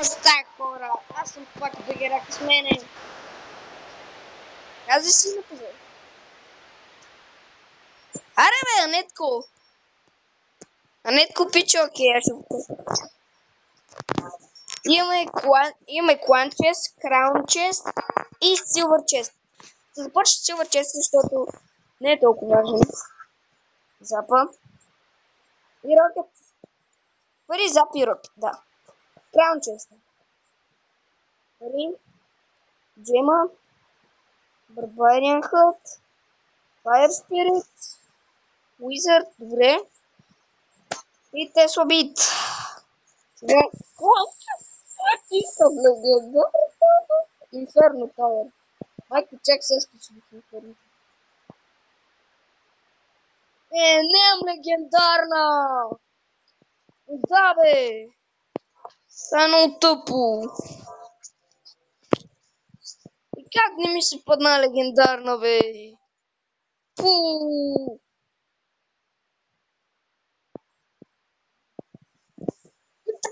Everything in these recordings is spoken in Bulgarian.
Стай хора, аз съм пак Багерак с мене. Казвай си на позор. Аре бе, Анетко! Анетко пичо, окей, аз ще го пусна. Имаме клан чест, краун чест и силвър чест. Ще започна с силвър чест, защото не е толкова важен. Запа. И рокет. Пари зап и рокет, да. Краун чест. Пари. Джема. Barbarian Hut. Fire Spirit. Wizard, добре. И Tesla Beat. Сега, искам легенда. Инферно Tower. Майко, чак също си в Инферно. Нямам легендарна! Да, бе! Това е много тъпо. И как не ми се падна легендарна, бе? Пу!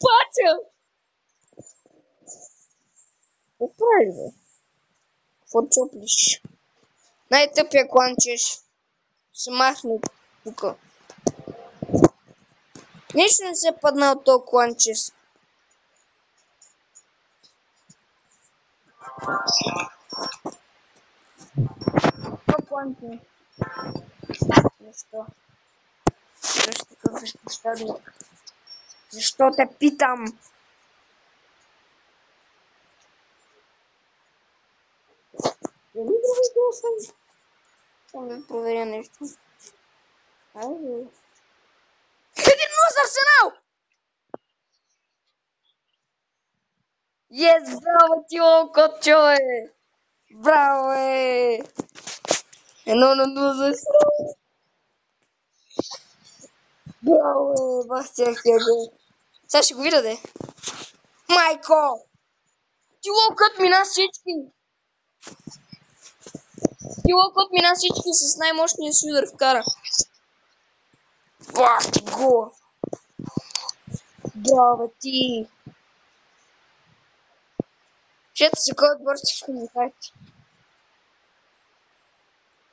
Патя! Какво правиш, бе? Какво чоплиш? Най-тъпия кланчеш. Се махне тука. Нищо не се е паднал този кланчес. Това кланче. Защо? Защо такъв безпощадник? Защо те питам? Дали другите осъм? Само да проверя нещо. Айде. Един нос Арсенал! Yes, браво ти, котчо, бе! Браво, бе! 1-0 за Арсенал! Браво, бе! Бахтяхтия гол! Сега ще го видя, де. Майко! Ти локът мина всички! Ти локът мина всички с най-мощния си удар вкара. Бах ти го! Браво ти! 4 секунди отбор всичко ми хайти.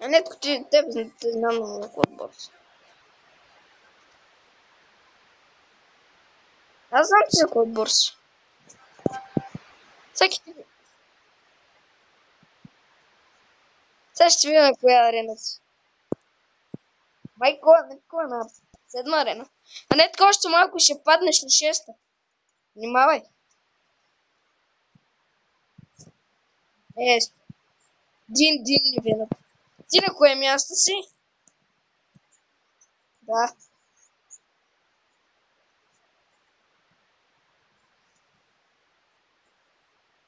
А нетко ти теб не знам много отбор. Аз знам ти за кой отбор си. Всеки ти... Сега ще видим на коя арена си. Майко, Нетко е на 7 арена. А Нетко още малко ще паднеш на 6-та. Внимавай. Дин не вина. Ти на кое място си? Да.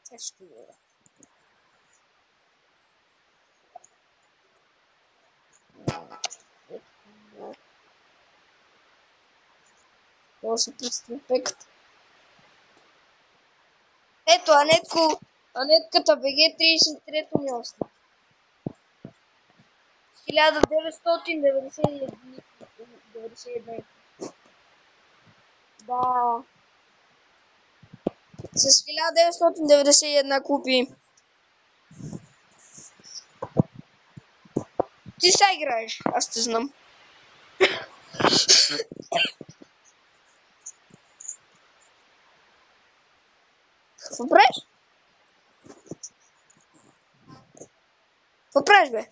Сега ще видя. Това се представи пеката. Ето, Анетката БГ 33-то място. 1991. Да. С 1991 купи. Ти сега играеш, аз те знам. Какво правиш? Какво правиш, бе?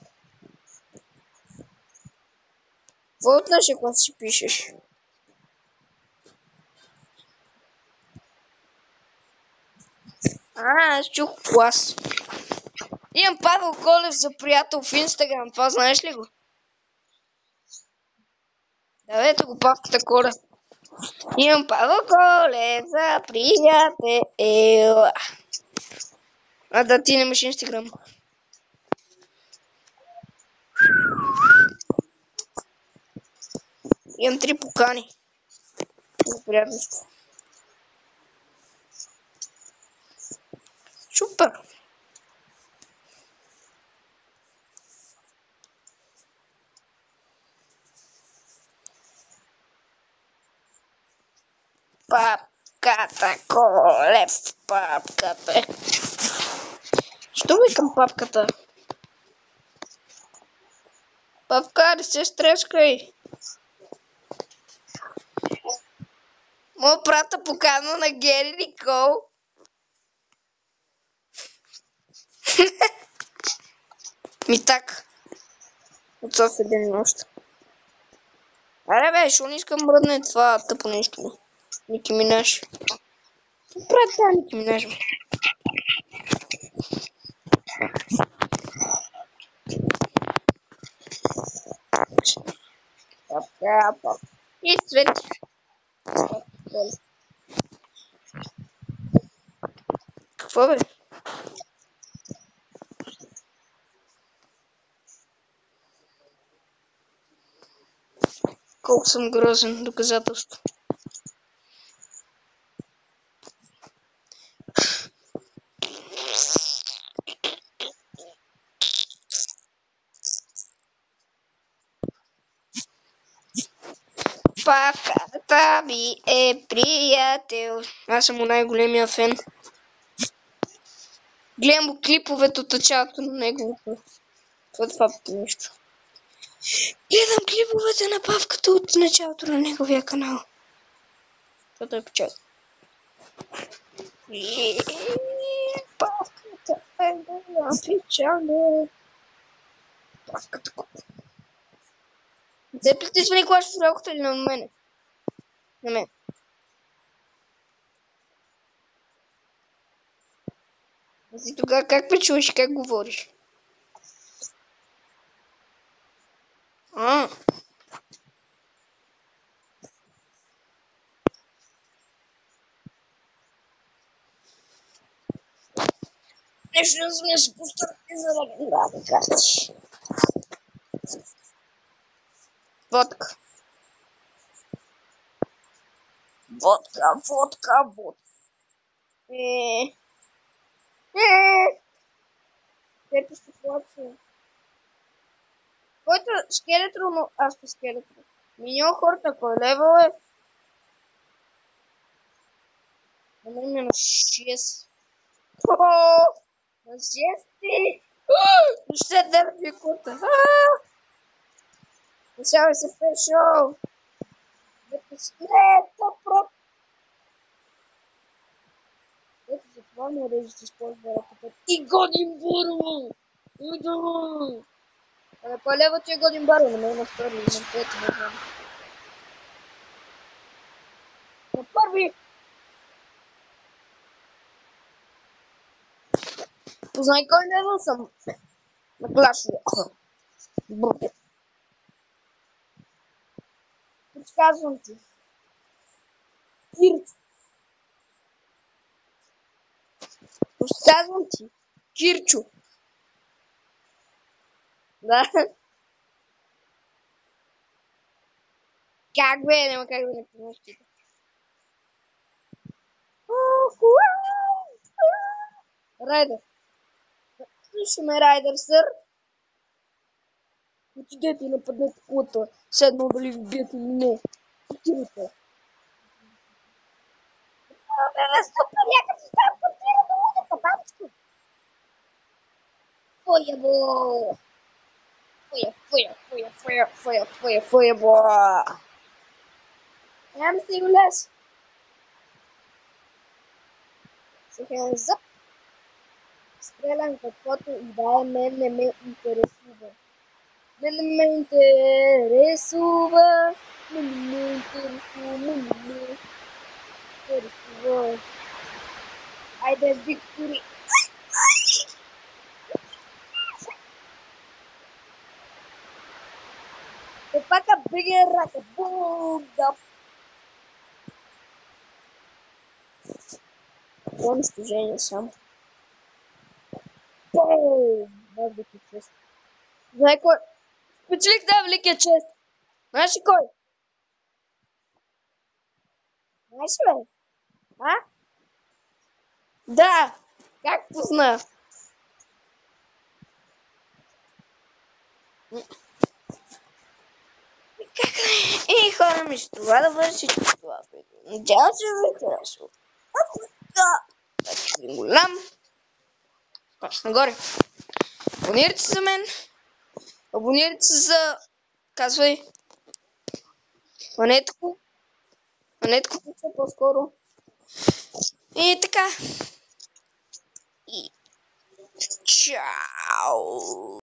Какво от нашия клас си пишеш? Аз чух клас. Имам Павел Колев за приятел в Инстаграм, това знаеш ли го? Давайте го павката коля. Имам Павел Колев за приятел. А да, ти нямаш Инстаграм. Имам 3 покани. За приятелство. Супер. папката, Колев, папката. Що викам папката? Папка, не се стрескай. Мога прата покана на Гери Никол. Ми так. От София ден и нощ. Аре бе, шо не искам мръдне това тъпо нещо. Ники Минаж. Правят това Ники Минаж, бе. Папа. И цвети. Какво бе? Колко съм грозен, доказателство. Папката ми е приятел. Аз съм му най-големия фен. Гледам му клиповете от началото на неговото. Това нещо. Гледам клиповете на Павката от началото на неговия канал. Това е печат. Павката е голяма печале. Павката. Те притисвани кога ще сроката или на мене? На мен. И тогава как ме чуеш, как говориш? Нещо да сме си постарали за легендарни карти. Водка. Водка. Те ще плача. Който скелетро, но аз по скелетро. Миньон хората, кой левел е? На 6. На 6 ти! Ще дърби кута. Решавай се пешо. Ето прот. Ето за това не режи си използва ръката. И годин буру! Иду! Абе, кой лева ти е годин баро? На мен на втори, на трети, не знам. На първи! Познай кой левел съм. На класния. Буру. Подсказвам ти. Кирчо. Подсказвам ти. Кирчо. Да. Как бе? Няма как да не помощите. Райдер. Слушаме Райдер, сър. Отидете и нападнете колата. Седно дали ви бият или не. Отидете. Бе, супер, якът си там квартира до лудата, бабичко. Фуя, бо. Фуя, бо. Няма се и улез. Сега зъп. Стрелям каквото и да е, мен не ме интересува. Мен не ме интересува. Айде, Виктори. Пака беге рака. Бум-да. Какво унищожение сам? Бум! Великия чест. Знае кой? Спечелих да, великия чест. Знаеш ли кой? Знаеш ли, бе? А? Да! Как позна? И хора ми ще това да бъде всичко това. Надявам се да ви е интересно. Един голям. Паш нагоре. Абонирайте се за мен. Абонирайте се за... Казвай. Манетко. Манетко по-скоро. И така. И чао!